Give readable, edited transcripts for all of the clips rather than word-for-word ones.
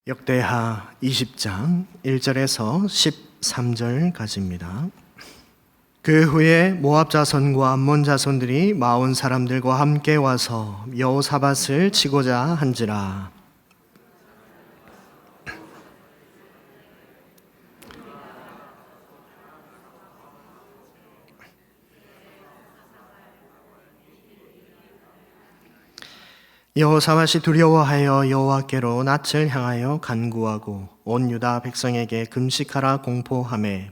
역대하 20장 1절에서 13절까지입니다. 그 후에 모압 자손과 암몬 자손들이 마온 사람들과 함께 와서 여호사밧을 치고자 한지라. 여호사밧이 두려워하여 여호와께로 낯을 향하여 간구하고 온 유다 백성에게 금식하라 공포하매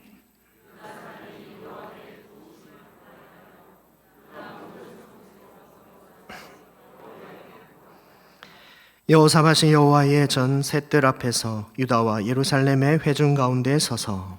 여호사밧이 여호와의 전 셋들 앞에서 유다와 예루살렘의 회중 가운데 서서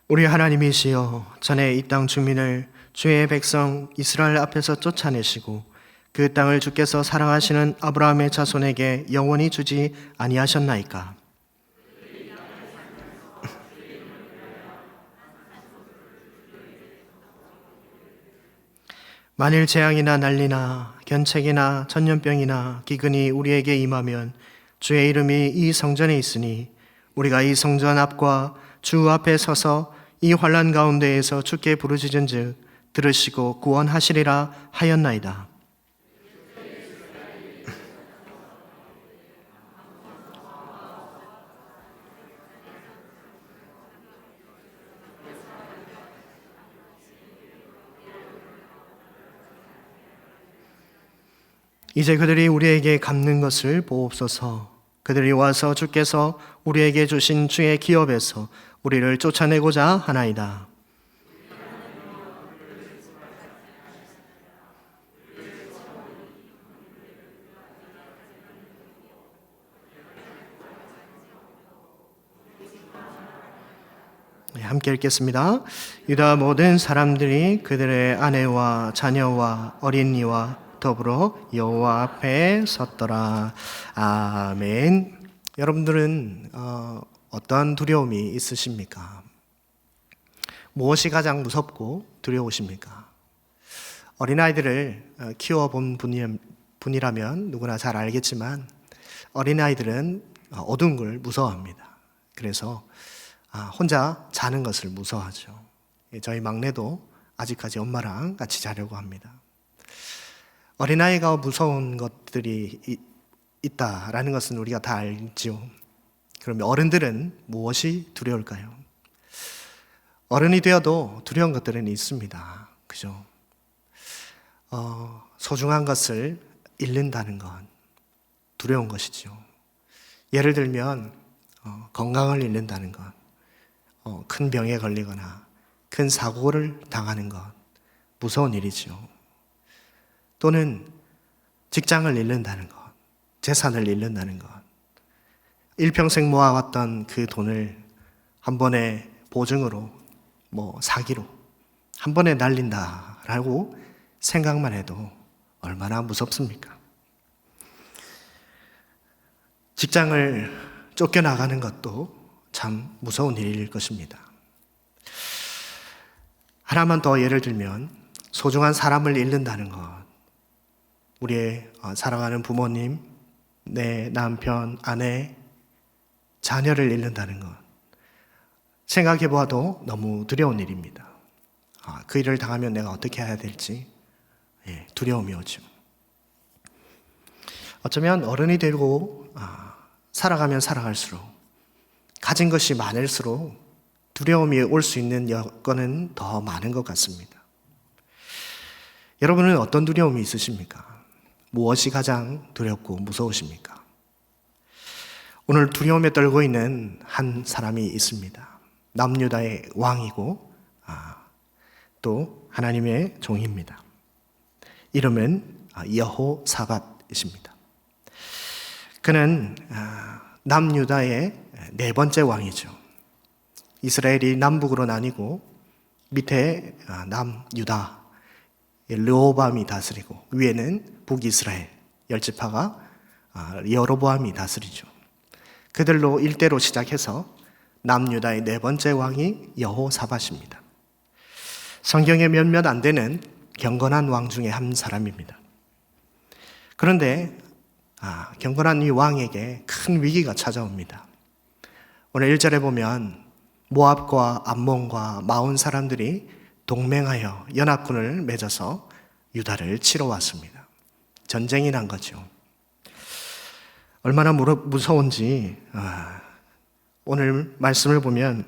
우리 하나님이시여, 전에 이 땅 주민을 주의 백성 이스라엘 앞에서 쫓아내시고 그 땅을 주께서 사랑하시는 아브라함의 자손에게 영원히 주지 아니하셨나이까? 만일 재앙이나 난리나 견책이나 전염병이나 기근이 우리에게 임하면 주의 이름이 이 성전에 있으니 우리가 이 성전 앞과 주 앞에 서서 이 환난 가운데에서 주께 부르짖은즉 들으시고 구원하시리라 하였나이다. 이제 그들이 우리에게 갚는 것을 보옵소서. 그들이 와서 주께서 우리에게 주신 주의 기업에서 우리를 쫓아내고자 하나이다. 함께 읽겠습니다. 유다 모든 사람들이 그들의 아내와 자녀와 어린이와 더불어 여호와 앞에 섰더라. 아멘. 여러분들은 어떤 두려움이 있으십니까? 무엇이 가장 무섭고 두려우십니까? 어린아이들을 키워본 분이라면 누구나 잘 알겠지만 어린아이들은 어두운 걸 무서워합니다. 그래서 혼자 자는 것을 무서워하죠. 저희 막내도 아직까지 엄마랑 같이 자려고 합니다. 어린아이가 무서운 것들이 있다라는 것은 우리가 다 알지요. 그러면 어른들은 무엇이 두려울까요? 어른이 되어도 두려운 것들은 있습니다. 그죠? 소중한 것을 잃는다는 건 두려운 것이죠. 예를 들면 건강을 잃는다는 것, 큰 병에 걸리거나 큰 사고를 당하는 것, 무서운 일이죠. 또는 직장을 잃는다는 것, 재산을 잃는다는 것, 일평생 모아왔던 그 돈을 한 번에 보증으로, 사기로 한 번에 날린다라고 생각만 해도 얼마나 무섭습니까? 직장을 쫓겨나가는 것도 참 무서운 일일 것입니다. 하나만 더 예를 들면 소중한 사람을 잃는다는 것, 우리의 사랑하는 부모님, 내 남편, 아내, 자녀를 잃는다는 것, 생각해 보아도 너무 두려운 일입니다. 그 일을 당하면 내가 어떻게 해야 될지 두려움이 오죠. 어쩌면 어른이 되고 살아가면 살아갈수록 가진 것이 많을수록 두려움이 올 수 있는 여건은 더 많은 것 같습니다. 여러분은 어떤 두려움이 있으십니까? 무엇이 가장 두렵고 무서우십니까? 오늘 두려움에 떨고 있는 한 사람이 있습니다. 남유다의 왕이고 또 하나님의 종입니다. 이름은 여호사밧이십니다. 그는 남유다의 네 번째 왕이죠. 이스라엘이 남북으로 나뉘고 밑에 남유다 르호밤이 다스리고 위에는 북이스라엘 10지파가 여로보암이 다스리죠. 그들로 일대로 시작해서 남유다의 네 번째 왕이 여호사밧입니다. 성경에 몇몇 안 되는 경건한 왕 중에 한 사람입니다. 그런데 경건한 이 왕에게 큰 위기가 찾아옵니다. 오늘 1절에 보면 모압과 암몬과 마온 사람들이 동맹하여 연합군을 맺어서 유다를 치러 왔습니다. 전쟁이 난 거죠. 얼마나 무서운지 오늘 말씀을 보면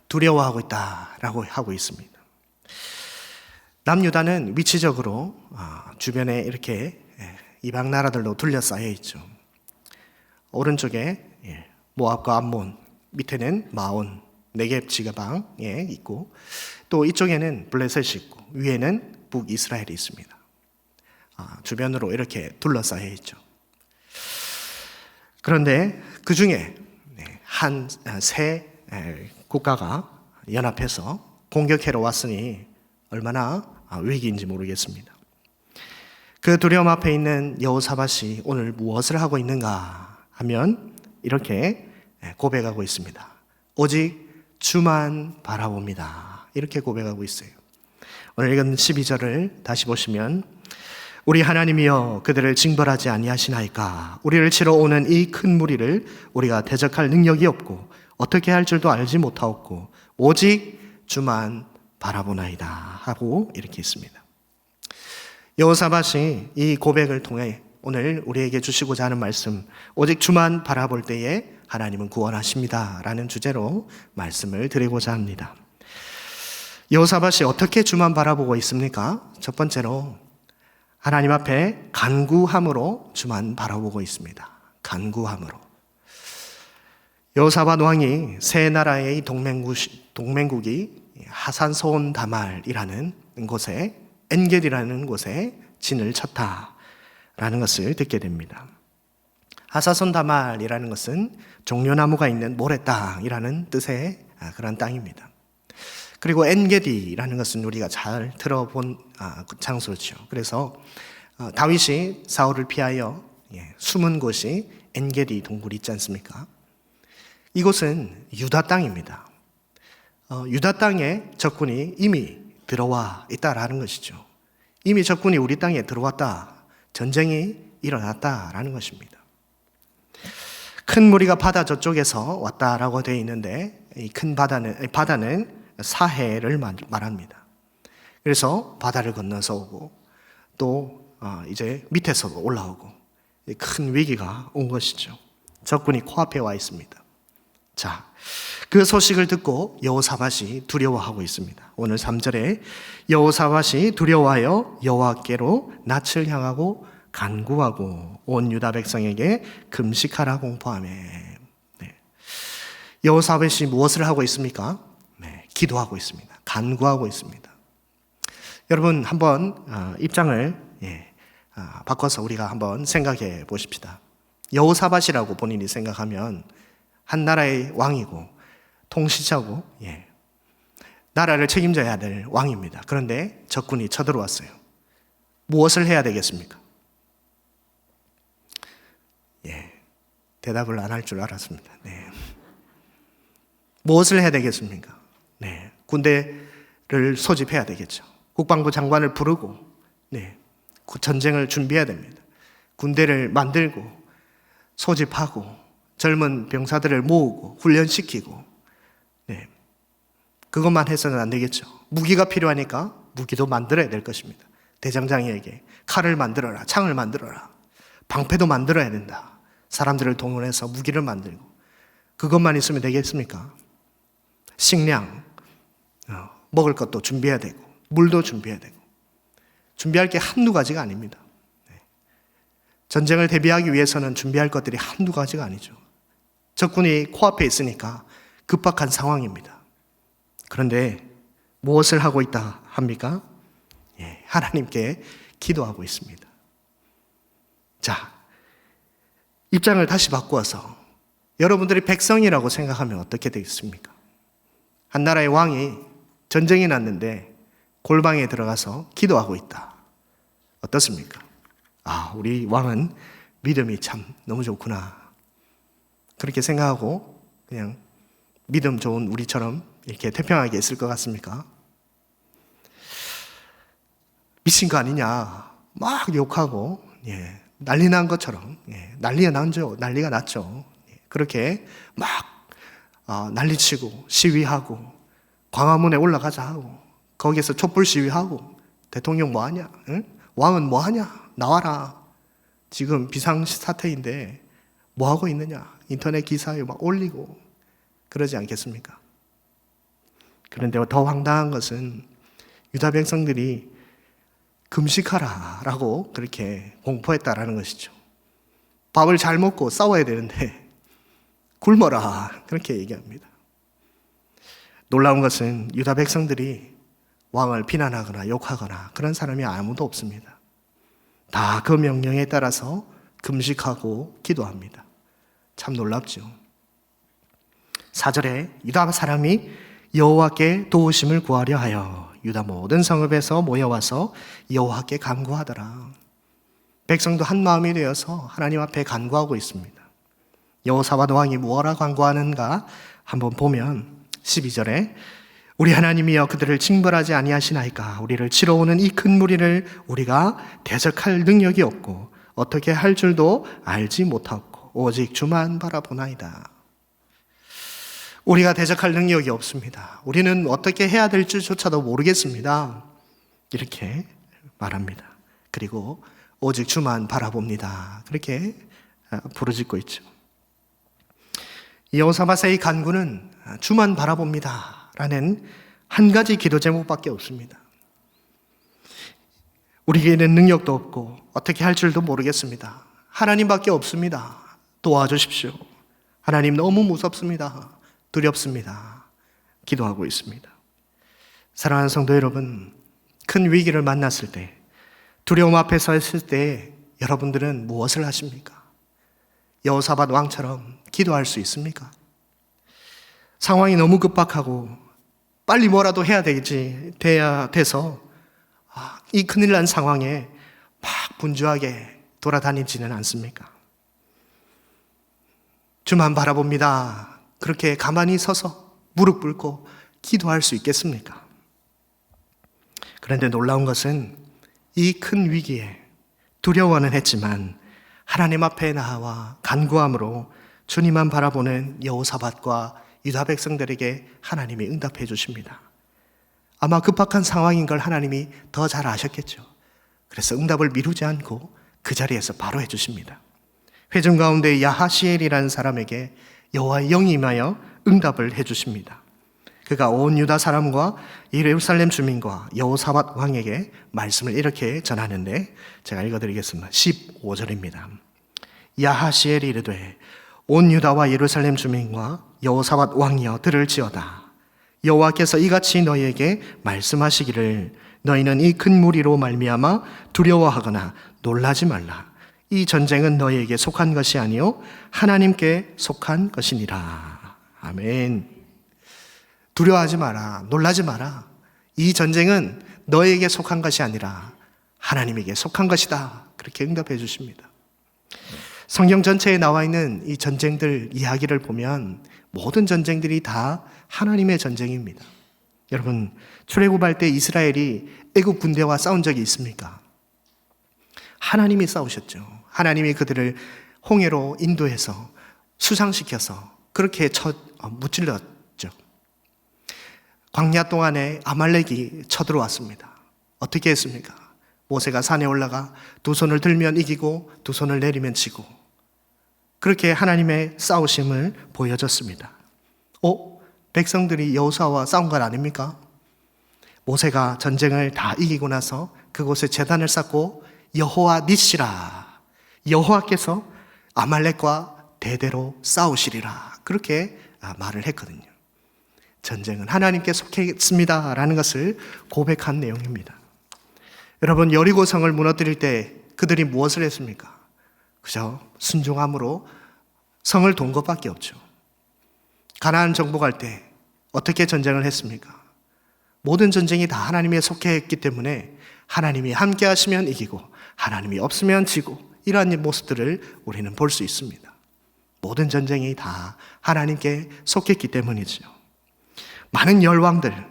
두려워하고 있다라고 하고 있습니다. 남유다는 위치적으로 주변에 이렇게 이방 나라들로 둘러싸여 있죠. 오른쪽에 모압과 암몬, 밑에는 마온, 네겝 지방에 있고 또 이쪽에는 블레셋이 있고 위에는 북이스라엘이 있습니다. 주변으로 이렇게 둘러싸여 있죠. 그런데 그 중에 세 국가가 연합해서 공격해러 왔으니 얼마나 위기인지 모르겠습니다. 그 두려움 앞에 있는 여호사밧이 오늘 무엇을 하고 있는가 하면 이렇게 고백하고 있습니다. 오직 주만 바라봅니다. 이렇게 고백하고 있어요. 오늘 읽은 12절을 다시 보시면 우리 하나님이여 그들을 징벌하지 아니하시나이까. 우리를 치러 오는 이 큰 무리를 우리가 대적할 능력이 없고 어떻게 할 줄도 알지 못하옵고 오직 주만 바라보나이다 하고 이렇게 있습니다. 여호사밧이 이 고백을 통해 오늘 우리에게 주시고자 하는 말씀, 오직 주만 바라볼 때에 하나님은 구원하십니다 라는 주제로 말씀을 드리고자 합니다. 여호사밧이 어떻게 주만 바라보고 있습니까? 첫 번째로 하나님 앞에 간구함으로 주만 바라보고 있습니다. 간구함으로. 여호사밧 왕이 세 나라의 동맹국이 하산소온 다말이라는 곳에 엔겔이라는 곳에 진을 쳤다라는 것을 듣게 됩니다. 하사손 다말이라는 것은 종려나무가 있는 모래땅이라는 뜻의 그런 땅입니다. 그리고 엔게디라는 것은 우리가 잘 들어본 장소죠. 그래서 다윗이 사울을 피하여 숨은 곳이 엔게디 동굴이 있지 않습니까? 이곳은 유다 땅입니다. 유다 땅에 적군이 이미 들어와 있다라는 것이죠. 이미 적군이 우리 땅에 들어왔다. 전쟁이 일어났다라는 것입니다. 큰 무리가 바다 저쪽에서 왔다라고 되어 있는데 이 큰 바다는 사해를 말합니다. 그래서 바다를 건너서 오고 또 이제 밑에서 올라오고 큰 위기가 온 것이죠. 적군이 코앞에 와 있습니다. 자, 그 소식을 듣고 여호사밧이 두려워하고 있습니다. 오늘 3절에 여호사밧이 두려워하여 여호와께로 낯을 향하고 간구하고 온 유다 백성에게 금식하라 공포하며. 여호사밧이 무엇을 하고 있습니까? 기도하고 있습니다. 간구하고 있습니다. 여러분 한번 입장을 바꿔서 우리가 한번 생각해 보십시다. 여호사밧이라고 본인이 생각하면 한 나라의 왕이고 통치자고 나라를 책임져야 될 왕입니다. 그런데 적군이 쳐들어왔어요. 무엇을 해야 되겠습니까? 대답을 안 할 줄 알았습니다. 무엇을 해야 되겠습니까? 군대를 소집해야 되겠죠. 국방부 장관을 부르고 전쟁을 준비해야 됩니다. 군대를 만들고 소집하고 젊은 병사들을 모으고 훈련시키고 그것만 해서는 안 되겠죠. 무기가 필요하니까 무기도 만들어야 될 것입니다. 대장장이에게 칼을 만들어라, 창을 만들어라, 방패도 만들어야 된다. 사람들을 동원해서 무기를 만들고 그것만 있으면 되겠습니까? 식량, 먹을 것도 준비해야 되고 물도 준비해야 되고 준비할 게 한두 가지가 아닙니다. 전쟁을 대비하기 위해서는 준비할 것들이 한두 가지가 아니죠. 적군이 코앞에 있으니까 급박한 상황입니다. 그런데 무엇을 하고 있다 합니까? 하나님께 기도하고 있습니다. 자, 입장을 다시 바꾸어서 여러분들이 백성이라고 생각하면 어떻게 되겠습니까? 한 나라의 왕이 전쟁이 났는데 골방에 들어가서 기도하고 있다. 어떻습니까? 우리 왕은 믿음이 참 너무 좋구나. 그렇게 생각하고 그냥 믿음 좋은 우리처럼 이렇게 태평하게 있을 것 같습니까? 미친 거 아니냐 막 욕하고 난리 난 것처럼 난리가 났죠. 그렇게 막 난리치고 시위하고 광화문에 올라가자 하고 거기에서 촛불 시위하고 대통령 뭐하냐? 응? 왕은 뭐하냐? 나와라. 지금 비상사태인데 뭐하고 있느냐? 인터넷 기사에 막 올리고 그러지 않겠습니까? 그런데 더 황당한 것은 유다 백성들이 금식하라 라고 그렇게 공포했다라는 것이죠. 밥을 잘 먹고 싸워야 되는데 굶어라 그렇게 얘기합니다. 놀라운 것은 유다 백성들이 왕을 비난하거나 욕하거나 그런 사람이 아무도 없습니다. 다 그 명령에 따라서 금식하고 기도합니다. 참 놀랍죠. 4절에 유다 사람이 여호와께 도우심을 구하려 하여 유다 모든 성읍에서 모여와서 여호와께 간구하더라. 백성도 한 마음이 되어서 하나님 앞에 간구하고 있습니다. 여호사밧 왕이 무엇라 간구하는가 한번 보면 12절에 우리 하나님이여 그들을 징벌하지 아니하시나이까. 우리를 치러 오는 이 큰 무리를 우리가 대적할 능력이 없고 어떻게 할 줄도 알지 못하고 오직 주만 바라보나이다. 우리가 대적할 능력이 없습니다. 우리는 어떻게 해야 될지조차도 모르겠습니다. 이렇게 말합니다. 그리고 오직 주만 바라봅니다. 그렇게 부르짖고 있죠. 여호사밧의 간구는 주만 바라봅니다 라는 한 가지 기도 제목밖에 없습니다. 우리에게는 능력도 없고 어떻게 할 줄도 모르겠습니다. 하나님밖에 없습니다. 도와주십시오. 하나님 너무 무섭습니다. 두렵습니다. 기도하고 있습니다. 사랑하는 성도 여러분, 큰 위기를 만났을 때, 두려움 앞에 서 있을 때 여러분들은 무엇을 하십니까? 여호사밧 왕처럼 기도할 수 있습니까? 상황이 너무 급박하고 빨리 뭐라도 돼야 돼서 이 큰일 난 상황에 막 분주하게 돌아다니지는 않습니까? 주만 바라봅니다. 그렇게 가만히 서서 무릎 꿇고 기도할 수 있겠습니까? 그런데 놀라운 것은 이 큰 위기에 두려워는 했지만 하나님 앞에 나와 간구함으로 주님만 바라보는 여호사밧과 유다 백성들에게 하나님이 응답해 주십니다. 아마 급박한 상황인 걸 하나님이 더 잘 아셨겠죠. 그래서 응답을 미루지 않고 그 자리에서 바로 해 주십니다. 회중 가운데 야하시엘이라는 사람에게 여호와의 영이 임하여 응답을 해 주십니다. 그가 온 유다 사람과 예루살렘 주민과 여호사밧 왕에게 말씀을 이렇게 전하는데 제가 읽어드리겠습니다. 15절입니다. 야하시엘이 이르되 온 유다와 예루살렘 주민과 여호사밧 왕이여 들을지어다. 여호와께서 이같이 너희에게 말씀하시기를 너희는 이 큰 무리로 말미암아 두려워하거나 놀라지 말라. 이 전쟁은 너희에게 속한 것이 아니요 하나님께 속한 것이니라. 아멘. 두려워하지 마라. 놀라지 마라. 이 전쟁은 너희에게 속한 것이 아니라 하나님에게 속한 것이다. 그렇게 응답해 주십니다. 성경 전체에 나와 있는 이 전쟁들 이야기를 보면 모든 전쟁들이 다 하나님의 전쟁입니다. 여러분, 출애굽할 때 이스라엘이 애굽 군대와 싸운 적이 있습니까? 하나님이 싸우셨죠. 하나님이 그들을 홍해로 인도해서 수상시켜서 그렇게 무찔렀죠. 광야 동안에 아말렉이 쳐들어왔습니다. 어떻게 했습니까? 모세가 산에 올라가 두 손을 들면 이기고 두 손을 내리면 지고 그렇게 하나님의 싸우심을 보여줬습니다. 백성들이 여호수아와 싸운 건 아닙니까? 모세가 전쟁을 다 이기고 나서 그곳에 제단을 쌓고 여호와 니시라, 여호와께서 아말렉과 대대로 싸우시리라, 그렇게 말을 했거든요. 전쟁은 하나님께 속했습니다 라는 것을 고백한 내용입니다. 여러분, 여리고성을 무너뜨릴 때 그들이 무엇을 했습니까? 그저 순종함으로 성을 돈 것밖에 없죠. 가나안 정복할 때 어떻게 전쟁을 했습니까? 모든 전쟁이 다 하나님에 속해 했기 때문에 하나님이 함께 하시면 이기고 하나님이 없으면 지고 이러한 모습들을 우리는 볼 수 있습니다. 모든 전쟁이 다 하나님께 속했기 때문이죠. 많은 열왕들,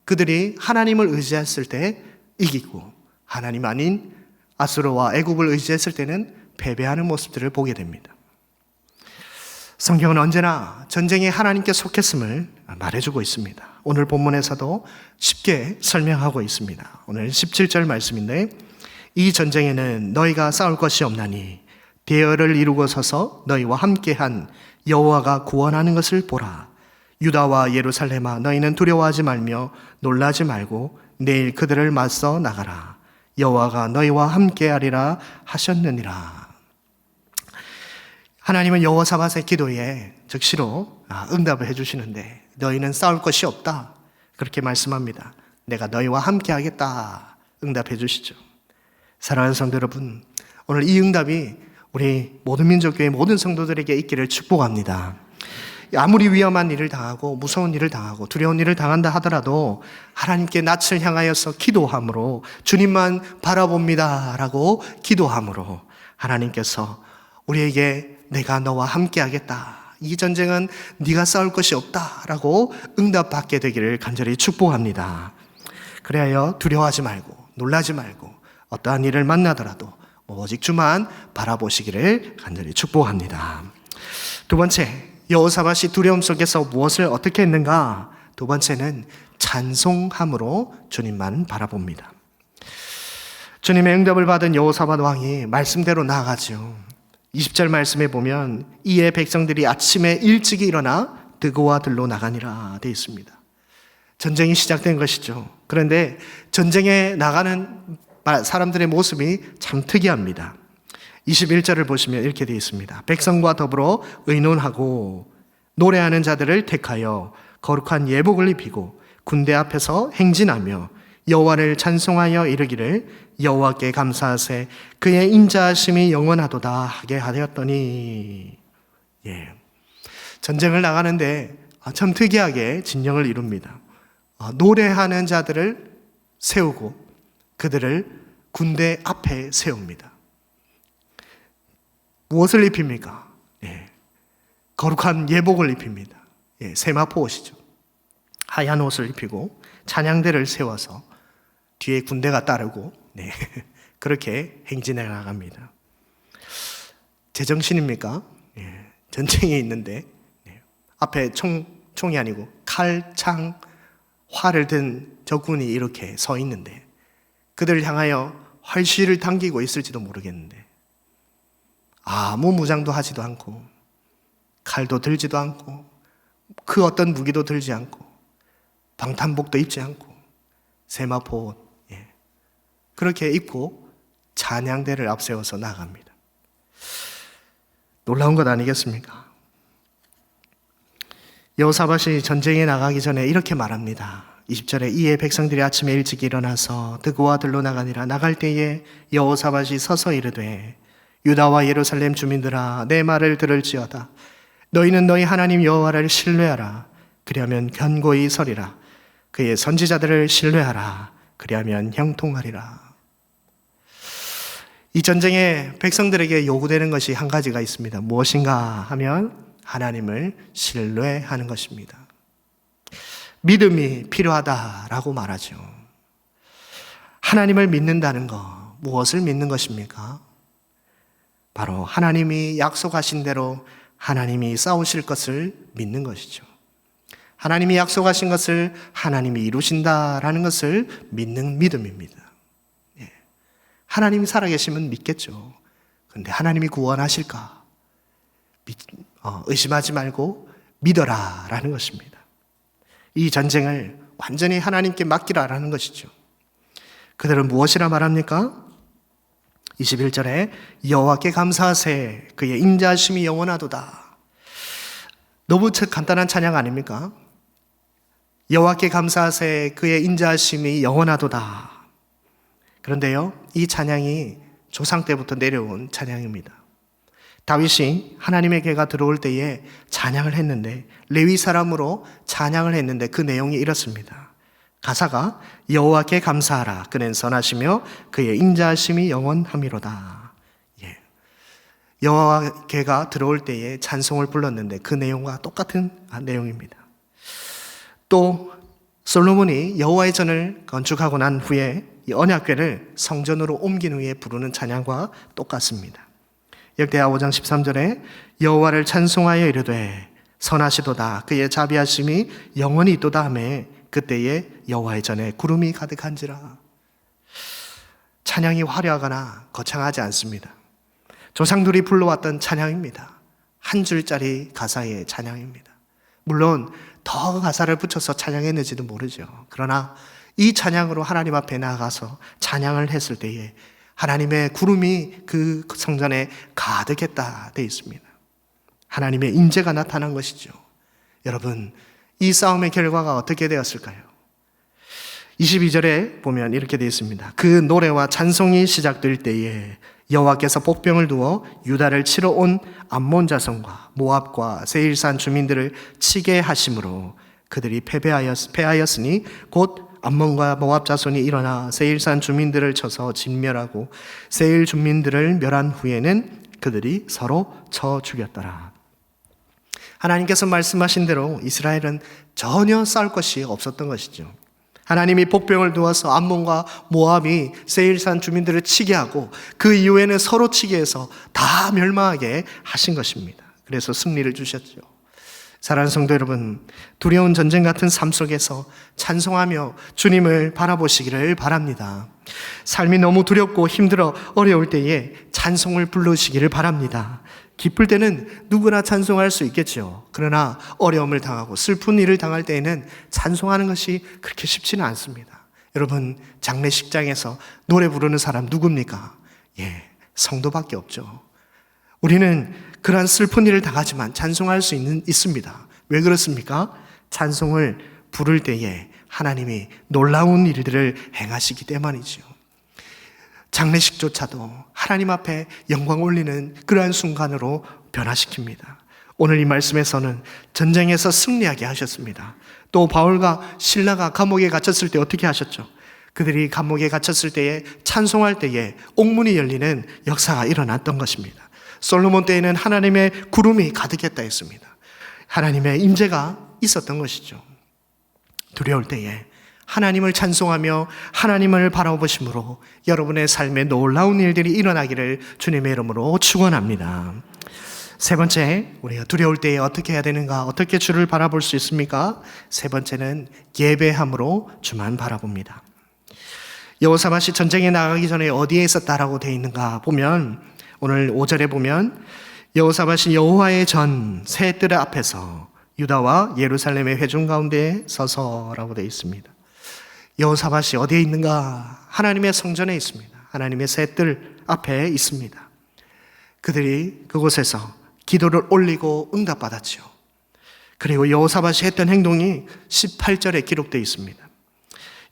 그들이 하나님을 의지했을 때 이기고 하나님 아닌 아수르와 애굽을 의지했을 때는 패배하는 모습들을 보게 됩니다. 성경은 언제나 전쟁이 하나님께 속했음을 말해주고 있습니다. 오늘 본문에서도 쉽게 설명하고 있습니다. 오늘 17절 말씀인데, 이 전쟁에는 너희가 싸울 것이 없나니 대열을 이루고 서서 너희와 함께한 여호와가 구원하는 것을 보라. 유다와 예루살렘아, 너희는 두려워하지 말며 놀라지 말고 내일 그들을 맞서 나가라. 여호와가 너희와 함께하리라 하셨느니라. 하나님은 여호사밧의 기도에 즉시로 응답을 해주시는데, 너희는 싸울 것이 없다, 그렇게 말씀합니다. 내가 너희와 함께하겠다, 응답해 주시죠. 사랑하는 성도 여러분, 오늘 이 응답이 우리 모든 민족교회 모든 성도들에게 있기를 축복합니다. 아무리 위험한 일을 당하고 무서운 일을 당하고 두려운 일을 당한다 하더라도 하나님께 낯을 향하여서 기도함으로, 주님만 바라봅니다 라고 기도함으로 하나님께서 우리에게 내가 너와 함께 하겠다, 이 전쟁은 네가 싸울 것이 없다 라고 응답받게 되기를 간절히 축복합니다. 그래야 두려워하지 말고 놀라지 말고 어떠한 일을 만나더라도 오직 주만 바라보시기를 간절히 축복합니다. 두 번째, 여호사밧이 두려움 속에서 무엇을 어떻게 했는가? 두 번째는 찬송함으로 주님만 바라봅니다. 주님의 응답을 받은 여호사밧 왕이 말씀대로 나아가죠. 20절 말씀에 보면 이에 백성들이 아침에 일찍 일어나 드고와 들로 나가니라 되어 있습니다. 전쟁이 시작된 것이죠. 그런데 전쟁에 나가는 사람들의 모습이 참 특이합니다. 21절을 보시면 이렇게 되어 있습니다. 백성과 더불어 의논하고 노래하는 자들을 택하여 거룩한 예복을 입히고 군대 앞에서 행진하며 여호와를 찬송하여 이르기를 여호와께 감사하세 그의 인자하심이 영원하도다 하게 하였더니. 전쟁을 나가는데 참 특이하게 진영을 이룹니다. 노래하는 자들을 세우고 그들을 군대 앞에 세웁니다. 무엇을 입힙니까? 거룩한 예복을 입힙니다. 세마포 옷이죠. 하얀 옷을 입히고 찬양대를 세워서 뒤에 군대가 따르고 그렇게 행진해 나갑니다. 제정신입니까? 전쟁이 있는데 앞에 총이 아니고 칼, 창, 활을 든 적군이 이렇게 서 있는데 그들을 향하여 활시를 당기고 있을지도 모르겠는데 아무 무장도 하지도 않고 칼도 들지도 않고 그 어떤 무기도 들지 않고 방탄복도 입지 않고 세마포 옷 그렇게 입고 찬양대를 앞세워서 나갑니다. 놀라운 것 아니겠습니까? 여호사밧이 전쟁에 나가기 전에 이렇게 말합니다. 20절에 이에 백성들이 아침에 일찍 일어나서 드고와 들로 나가니라. 나갈 때에 여호사밧이 서서 이르되 유다와 예루살렘 주민들아 내 말을 들을지어다. 너희는 너희 하나님 여호와를 신뢰하라. 그리하면 견고히 서리라. 그의 선지자들을 신뢰하라. 그리하면 형통하리라. 이 전쟁에 백성들에게 요구되는 것이 한 가지가 있습니다. 무엇인가 하면 하나님을 신뢰하는 것입니다. 믿음이 필요하다라고 말하죠. 하나님을 믿는다는 것, 무엇을 믿는 것입니까? 바로 하나님이 약속하신 대로 하나님이 싸우실 것을 믿는 것이죠. 하나님이 약속하신 것을 하나님이 이루신다라는 것을 믿는 믿음입니다. 하나님이 살아계시면 믿겠죠. 그런데 하나님이 구원하실까? 의심하지 말고 믿어라라는 것입니다. 이 전쟁을 완전히 하나님께 맡기라라는 것이죠. 그들은 무엇이라 말합니까? 21절에 여호와께 감사하세 그의 인자하심이 영원하도다. 너무 간단한 찬양 아닙니까? 여호와께 감사하세 그의 인자하심이 영원하도다. 그런데요, 이 찬양이 조상 때부터 내려온 찬양입니다. 다윗이 하나님의 궤가 들어올 때에 찬양을 했는데 레위 사람으로 찬양을 했는데 그 내용이 이렇습니다. 가사가 여호와께 감사하라 그는 선하시며 그의 인자하심이 영원함이로다. 여호와께가 들어올 때에 찬송을 불렀는데 그 내용과 똑같은 내용입니다. 또 솔로몬이 여호와의 전을 건축하고 난 후에 이 언약궤를 성전으로 옮긴 후에 부르는 찬양과 똑같습니다. 역대하 5장 13절에 여호와를 찬송하여 이르되 선하시도다 그의 자비하심이 영원히 있도다 하며 그때에 여호와의 전에 구름이 가득한지라. 찬양이 화려하거나 거창하지 않습니다. 조상들이 불러왔던 찬양입니다. 한 줄짜리 가사의 찬양입니다. 물론 더 가사를 붙여서 찬양했는지도 모르죠. 그러나 이 찬양으로 하나님 앞에 나아가서 찬양을 했을 때에 하나님의 구름이 그 성전에 가득했다 되어 있습니다. 하나님의 임재가 나타난 것이죠. 여러분, 이 싸움의 결과가 어떻게 되었을까요? 22절에 보면 이렇게 되어 있습니다. 그 노래와 찬송이 시작될 때에 여호와께서 복병을 두어 유다를 치러 온 암몬 자손과 모압과 세일산 주민들을 치게 하심으로 그들이 패하였으니 곧 암몬과 모압 자손이 일어나 세일산 주민들을 쳐서 진멸하고 세일 주민들을 멸한 후에는 그들이 서로 쳐 죽였더라. 하나님께서 말씀하신 대로 이스라엘은 전혀 싸울 것이 없었던 것이죠. 하나님이 복병을 두어서 암몬과 모압이 세일산 주민들을 치게 하고 그 이후에는 서로 치게 해서 다 멸망하게 하신 것입니다. 그래서 승리를 주셨죠. 사랑하는 성도 여러분, 두려운 전쟁 같은 삶 속에서 찬송하며 주님을 바라보시기를 바랍니다. 삶이 너무 두렵고 힘들어 어려울 때에 찬송을 부르시기를 바랍니다. 기쁠 때는 누구나 찬송할 수 있겠죠. 그러나 어려움을 당하고 슬픈 일을 당할 때에는 찬송하는 것이 그렇게 쉽지는 않습니다. 여러분, 장례식장에서 노래 부르는 사람 누굽니까? 성도밖에 없죠. 우리는 그러한 슬픈 일을 당하지만 찬송할 수 있습니다. 왜 그렇습니까? 찬송을 부를 때에 하나님이 놀라운 일들을 행하시기 때문이죠. 장례식조차도 하나님 앞에 영광 올리는 그러한 순간으로 변화시킵니다. 오늘 이 말씀에서는 전쟁에서 승리하게 하셨습니다. 또 바울과 실라가 감옥에 갇혔을 때 어떻게 하셨죠? 그들이 감옥에 갇혔을 때에 찬송할 때에 옥문이 열리는 역사가 일어났던 것입니다. 솔로몬 때에는 하나님의 구름이 가득했다 했습니다. 하나님의 임재가 있었던 것이죠. 두려울 때에 하나님을 찬송하며 하나님을 바라보심으로 여러분의 삶에 놀라운 일들이 일어나기를 주님의 이름으로 축원합니다. 세 번째, 우리가 두려울 때에 어떻게 해야 되는가? 어떻게 주를 바라볼 수 있습니까? 세 번째는 예배함으로 주만 바라봅니다. 여호사밧이 전쟁에 나가기 전에 어디에 있었다라고 되어 있는가 보면 오늘 5절에 보면 여호사밧이 여호와의 전 새 뜰 앞에서 유다와 예루살렘의 회중 가운데 서서라고 되어 있습니다. 여호사밧이 어디에 있는가? 하나님의 성전에 있습니다. 하나님의 새 뜰 앞에 있습니다. 그들이 그곳에서 기도를 올리고 응답받았죠. 그리고 여호사밧이 했던 행동이 18절에 기록되어 있습니다.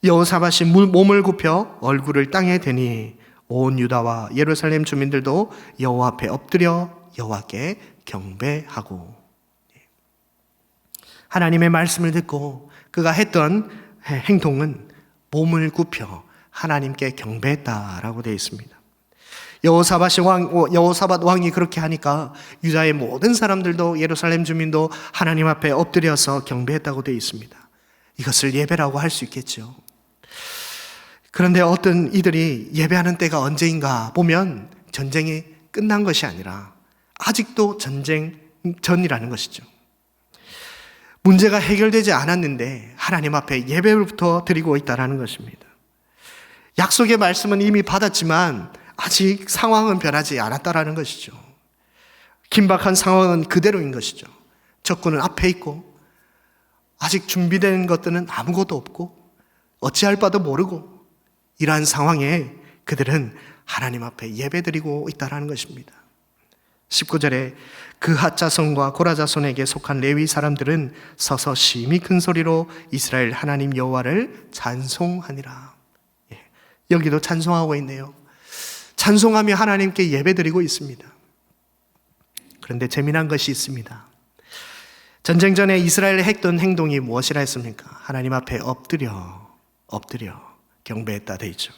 여호사밧이 몸을 굽혀 얼굴을 땅에 대니 온 유다와 예루살렘 주민들도 여호와 앞에 엎드려 여호와께 경배하고, 하나님의 말씀을 듣고 그가 했던 행동은 몸을 굽혀 하나님께 경배했다라고 되어 있습니다. 여호사밧 왕이 그렇게 하니까 유다의 모든 사람들도 예루살렘 주민도 하나님 앞에 엎드려서 경배했다고 되어 있습니다. 이것을 예배라고 할 수 있겠죠. 그런데 어떤 이들이 예배하는 때가 언제인가 보면 전쟁이 끝난 것이 아니라 아직도 전쟁 전이라는 것이죠. 문제가 해결되지 않았는데 하나님 앞에 예배부터 드리고 있다는 것입니다. 약속의 말씀은 이미 받았지만 아직 상황은 변하지 않았다는 것이죠. 긴박한 상황은 그대로인 것이죠. 적군은 앞에 있고 아직 준비된 것들은 아무것도 없고 어찌할 바도 모르고 이러한 상황에 그들은 하나님 앞에 예배드리고 있다는 것입니다. 19절에 그핫 자손과 고라 자손에게 속한 레위 사람들은 서서 심히 큰 소리로 이스라엘 하나님 여호와를 찬송하니라. 여기도 찬송하고 있네요. 찬송하며 하나님께 예배드리고 있습니다. 그런데 재미난 것이 있습니다. 전쟁 전에 이스라엘이 했던 행동이 무엇이라 했습니까? 하나님 앞에 엎드려 경배했다 되어 있죠.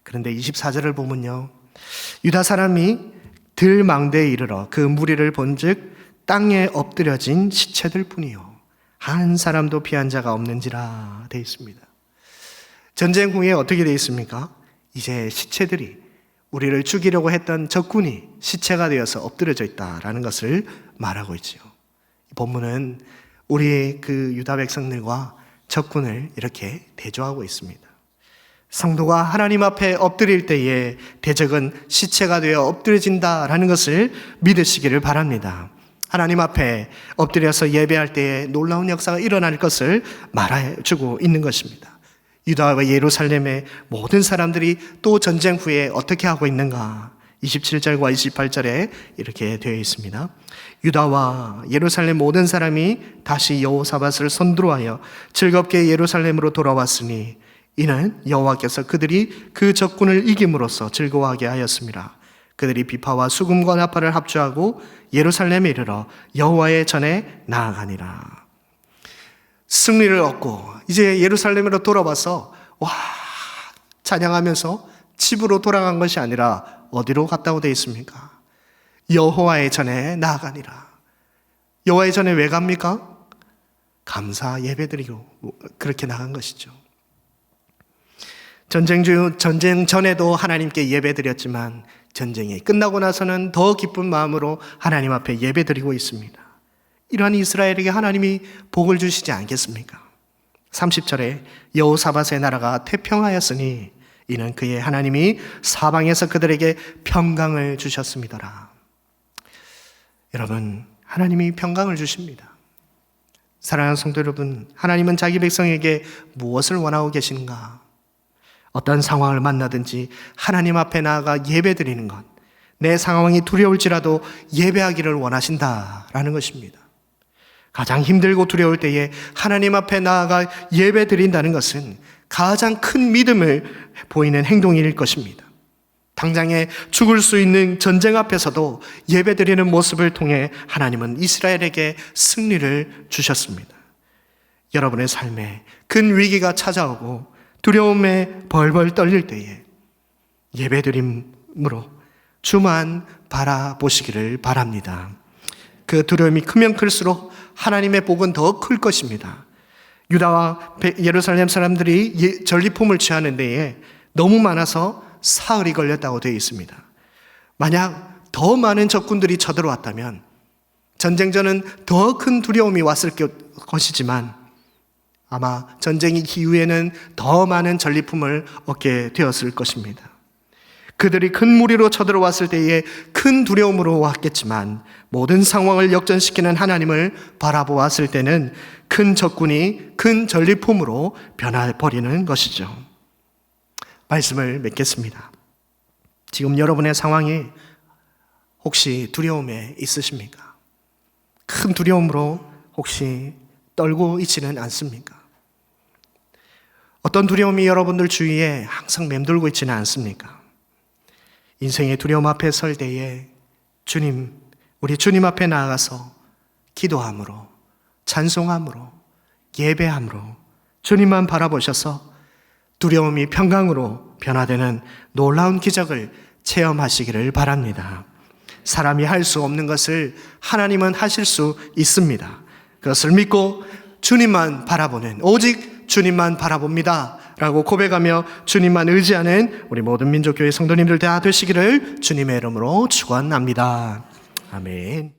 그런데 24절을 보면요, 유다 사람이 들망대에 이르러 그 무리를 본즉 땅에 엎드려진 시체들 뿐이요 한 사람도 피한 자가 없는지라 되어 있습니다. 전쟁 후에 어떻게 되어 있습니까? 이제 시체들이, 우리를 죽이려고 했던 적군이 시체가 되어서 엎드려져 있다라는 것을 말하고 있지요. 본문은 우리 그 유다 백성들과 적군을 이렇게 대조하고 있습니다. 성도가 하나님 앞에 엎드릴 때에 대적은 시체가 되어 엎드려진다라는 것을 믿으시기를 바랍니다. 하나님 앞에 엎드려서 예배할 때에 놀라운 역사가 일어날 것을 말해주고 있는 것입니다. 유다와 예루살렘의 모든 사람들이 또 전쟁 후에 어떻게 하고 있는가? 27절과 28절에 이렇게 되어 있습니다. 유다와 예루살렘 모든 사람이 다시 여호사밧을 선두로하여 즐겁게 예루살렘으로 돌아왔으니 이는 여호와께서 그들이 그 적군을 이김으로써 즐거워하게 하였습니다. 그들이 비파와 수금과 나팔을 합주하고 예루살렘에 이르러 여호와의 전에 나아가니라. 승리를 얻고 이제 예루살렘으로 돌아와서 찬양하면서 집으로 돌아간 것이 아니라 어디로 갔다고 되어 있습니까? 여호와의 전에 나아가니라. 여호와의 전에 왜 갑니까? 감사 예배드리고 그렇게 나간 것이죠. 전쟁 전에도 하나님께 예배드렸지만 전쟁이 끝나고 나서는 더 기쁜 마음으로 하나님 앞에 예배드리고 있습니다. 이러한 이스라엘에게 하나님이 복을 주시지 않겠습니까? 30절에 여호사밧의 나라가 태평하였으니 이는 그의 하나님이 사방에서 그들에게 평강을 주셨음이더라. 여러분, 하나님이 평강을 주십니다. 사랑하는 성도 여러분, 하나님은 자기 백성에게 무엇을 원하고 계신가? 어떤 상황을 만나든지 하나님 앞에 나아가 예배드리는 것, 내 상황이 두려울지라도 예배하기를 원하신다라는 것입니다. 가장 힘들고 두려울 때에 하나님 앞에 나아가 예배드린다는 것은 가장 큰 믿음을 보이는 행동일 것입니다. 당장에 죽을 수 있는 전쟁 앞에서도 예배드리는 모습을 통해 하나님은 이스라엘에게 승리를 주셨습니다. 여러분의 삶에 큰 위기가 찾아오고 두려움에 벌벌 떨릴 때에 예배드림으로 주만 바라보시기를 바랍니다. 그 두려움이 크면 클수록 하나님의 복은 더 클 것입니다. 유다와 예루살렘 사람들이 전리품을 취하는 데에 너무 많아서 사흘이 걸렸다고 되어 있습니다. 만약 더 많은 적군들이 쳐들어왔다면 전쟁 전은 더 큰 두려움이 왔을 것이지만 아마 전쟁 이후에는 더 많은 전리품을 얻게 되었을 것입니다. 그들이 큰 무리로 쳐들어왔을 때에 큰 두려움으로 왔겠지만 모든 상황을 역전시키는 하나님을 바라보았을 때는 큰 적군이 큰 전리품으로 변해버리는 것이죠. 말씀을 맺겠습니다. 지금 여러분의 상황이 혹시 두려움에 있으십니까? 큰 두려움으로 혹시 떨고 있지는 않습니까? 어떤 두려움이 여러분들 주위에 항상 맴돌고 있지는 않습니까? 인생의 두려움 앞에 설 때에 우리 주님 앞에 나아가서 기도함으로, 찬송함으로, 예배함으로 주님만 바라보셔서 두려움이 평강으로 변화되는 놀라운 기적을 체험하시기를 바랍니다. 사람이 할 수 없는 것을 하나님은 하실 수 있습니다. 그것을 믿고 주님만 바라보는, 오직 주님만 바라봅니다 라고 고백하며 주님만 의지하는 우리 모든 민족교회 성도님들 다 되시기를 주님의 이름으로 축원합니다. 아멘.